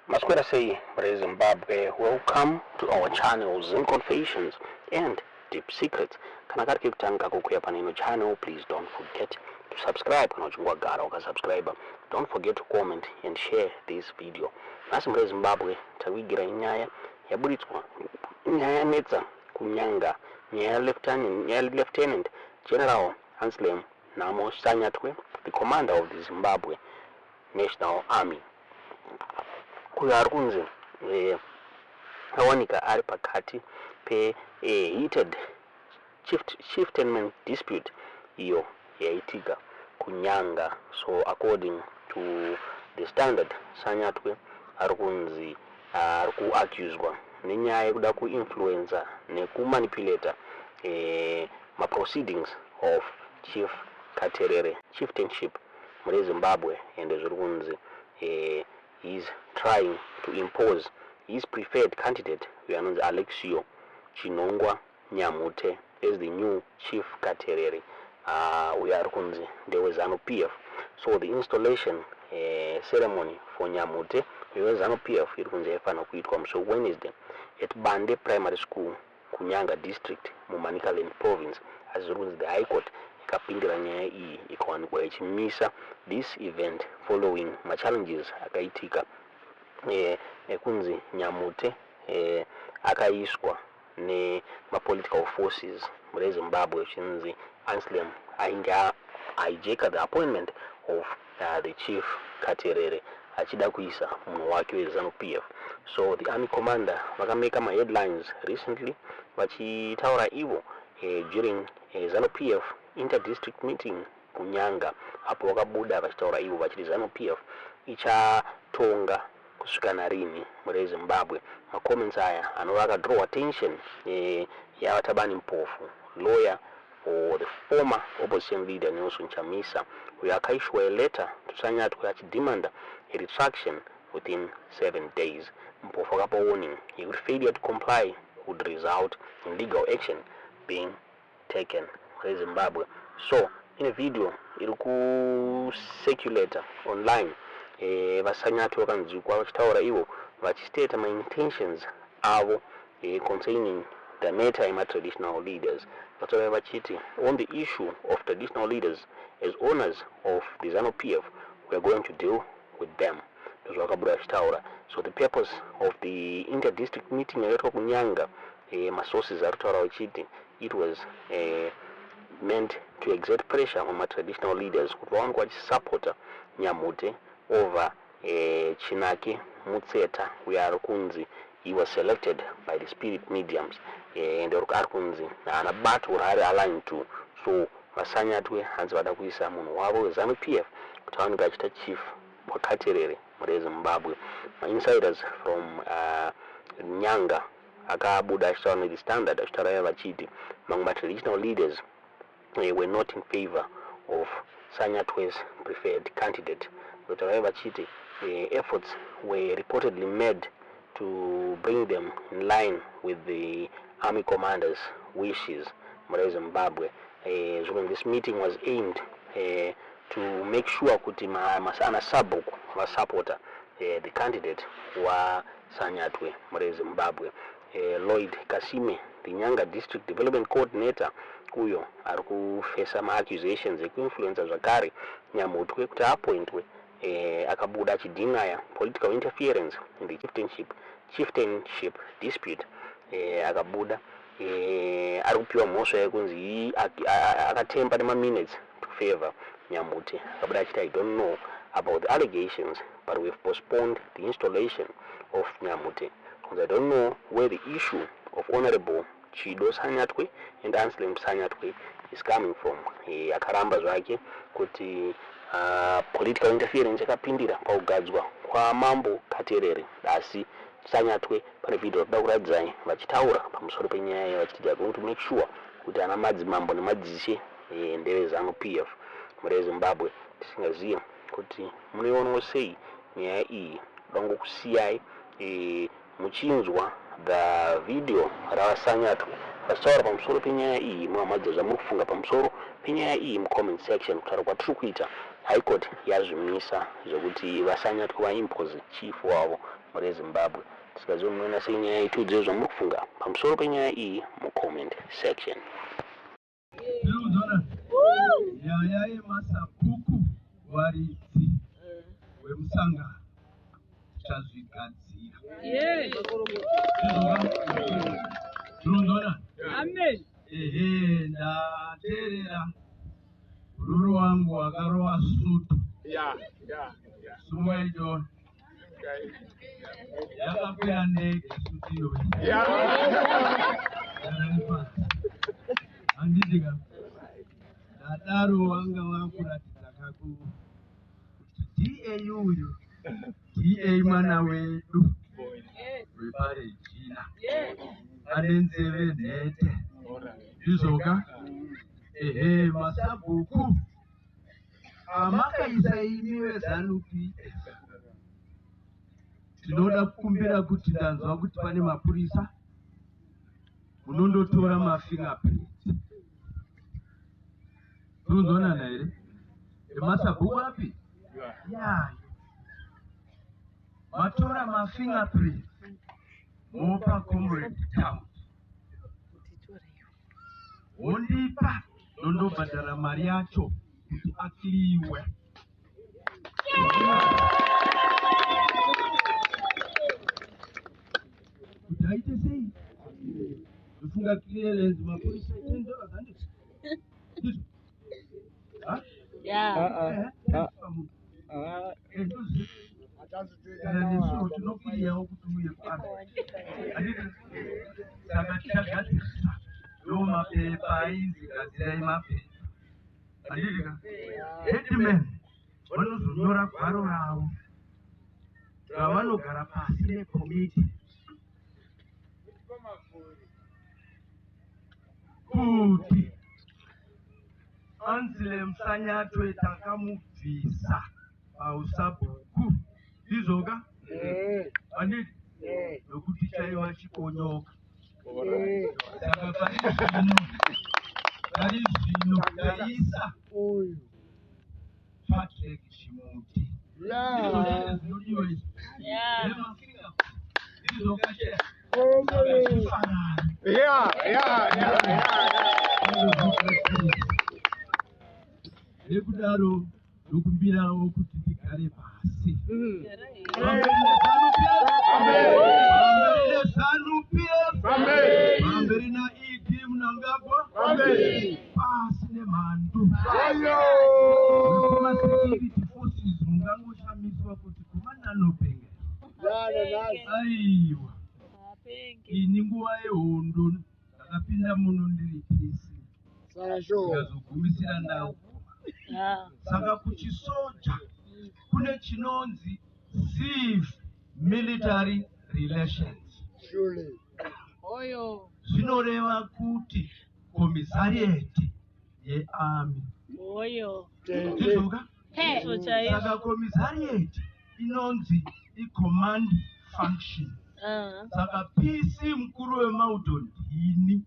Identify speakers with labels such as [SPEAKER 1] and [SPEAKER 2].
[SPEAKER 1] Masquera say, Zimbabwe, welcome to our channel Zen Confessions and Deep Secrets. Kana kari kutanga kukuya panino channel, please don't forget to subscribe. Kana uchungwa gara waka subscriber. Don't forget to comment and share this video. Nasi Zimbabwe, tawigira inyaya, yaburitwa, inyaya netza, kunyanga, nyaya Lieutenant General Anselm Namo Sanyatwe, the commander of the Zimbabwe National Army. Kuyarukunze awanika ari pakati pe heated chieftainment dispute iyo yaitika kunyanga. So according to the standard, Sanyatwe arikunzi arikuaccuswa nenyaya yekuda kuinfluencer nekumanipulata ma proceedings of Chief Katerere chieftainship muri Zimbabwe, and zvikunzi he's trying to impose his preferred candidate, Alexio Chinongwa Nyamute, as the new Chief Katerere. We are kunzi there was an PF. So the installation ceremony for Nyamute, there was an PF. It was so Wednesday at Bande Primary School, Kunyanga District, Manicaland Province, as the High Court. Misa this event following my challenges akaitika kunzi Nyamute akaiswa ne ma political forces muri Zimbabwe chinzi Anselm ainga hijack the appointment of the Chief Katerere achida kuisa munhu wake weZANU-PF. So the army commander vakameka ma headlines recently vachitaura ivo during ZANU-PF inter-district meeting kunyanga, apo wakabuda vachitaura ivo vachiti ZANU-PF ichatonga kusvika narini muri Zimbabwe. Ma comments aya anova akadraw attention yaVatabani Mpofu, lawyer for the former opposition leader Nelson Chamisa, uyo akaiswa a letter to Sanyatwe achidemanda a retraction within 7 days. Mpofu akapa warning he would failure to comply would result in legal action being taken muri Zimbabwe. So in a video iri kucirculate online, vaSanyatwe vakanzwikwa vachitaura ivo vachistate my intentions avo concerning the matter yema traditional leaders. Vataura vachiti on the issue of traditional leaders, as owners of the ZANU-PF, we are going to deal with them. So the purpose of the inter-district meeting yakaitwa kunyanga, my sources are taura vachiti it was meant to exert pressure on my traditional leaders kuti vaonekwa vachisupporta Nyamute over Chinake Mutseta, where Arkunzi he was selected by the spirit mediums, and Arkunzi and a battle are aligned to. So vaSanyatwe hanzi vada kuisa munhu wavo weZANU-PF kuti vaonekwa vachita Chief Katerere muri Zimbabwe. My insiders from Nyanga akabuda achitaura the standard achitaura vachiti among my traditional leaders were not in favor of Sanyatwe's preferred candidate. But however, efforts were reportedly made to bring them in line with the army commander's wishes in Zimbabwe. So this meeting was aimed to make sure kuti masana sabuku wa supporter the candidate wa Sanyatwe in Zimbabwe. Lloyd Kasime, the Nyanga District Development Coordinator, uyo ari kufesa ma accusations ekuinfluencer zvakare Nyamutwe kuti apointwe akabuda achidinaya political interference in the chieftainship dispute. Akabuda ari kupiwa mhosva yekunzi akatemba nema minutes to favor Nyamute. Akabuda achiti I don't know about the allegations, but we've postponed the installation of Nyamute. I don't know where the issue of Honorable Chido Sanyatwe and Anselm Sanyatwe is coming from. Akaramba zvake kuti political interference yakapindira paugadzwa kwa Mambo Katerere, asi Sanyatwe pane video roda kuradzai vachitaura pamusoro penyaya vachiti going to make sure kuti ana madzimambo nemadzishe ndeve ZANU-PF muri Zimbabwe. Tisingaziva kuti munoiona sei nyaya iyi, dongo kusiyai muchinzwa the video ravaSanyatwe vachitaura pamusoro penyaya iyi. Muhamadza zvamuri kufunga pamusoro penyaya iyi mu comment section kutaura kwatiri kuita High Court yazvimisa zvokuti vasanyatwa vaimpose chief wavo muri Zimbabwe. Tikazomuna senyaya yaitudziro zvamukufunga pamusoro penyaya iyi mucomment section.
[SPEAKER 2] Nyaya yemasabhuku varidzi vemusangano tichazvigadzira. Tinozona? Amen. Ndateerera ruru wangu wakarova sutu. Sumwaidona. Yakakwira ndege sutu iyoyi. Handidika. Dadaro wanga wakuratidza kuti DA uyu DA mwana wedu wepaRegina ane nzeve nhete izvoka. Masabhuku amakaisa imi veZANU-PF, tinoda kukumbira kuti ndanzwa kuti pane mapurisa munondotora mafingerprints. Tunzwanana here? Masabhuku api? Yayo. Matora mafingerprints mopa Comrade Town. Wondipa nondobhadhara mari yacho kuti akliwe. Kuti aite sei? Kufunga clearance mapurisa $10 handiti? Tinokiriyawo kuti uye pano. Saka tichagadzirisa ndo mapepa ainzi gadzirai mapepa. Handidika? Headman vanozonyora gwaro ravo ravanogara pasi nekomiti kuti Anzile Msanyatwe takamubvisa pausabhuku. Izvoka? Handiti? Nokuti chaiva chikonyoka. Saka pari zvino taisa Patrick Chimuti. Zvinodiwa izvi. Nemafinga. Izvoka chera. Nekudaro ndokumbirawo kuti tigare pasi. Vamberi naID Mnangagwa pasi nemhandu. Security forces mungangoshamiswa kuti komanda anopengera. Aiwa. Ini nguva yehondo ndakapinda muno ndiri pisi. Ndikazogumisira ndau. Saka kuchisoja kune chinonzi civil military relations. Zvinoreva kuti komisarieti yearmy. Izvoka? Saka komisarieti inonzi command function. Saka PC mkuru wemaudhoni ini.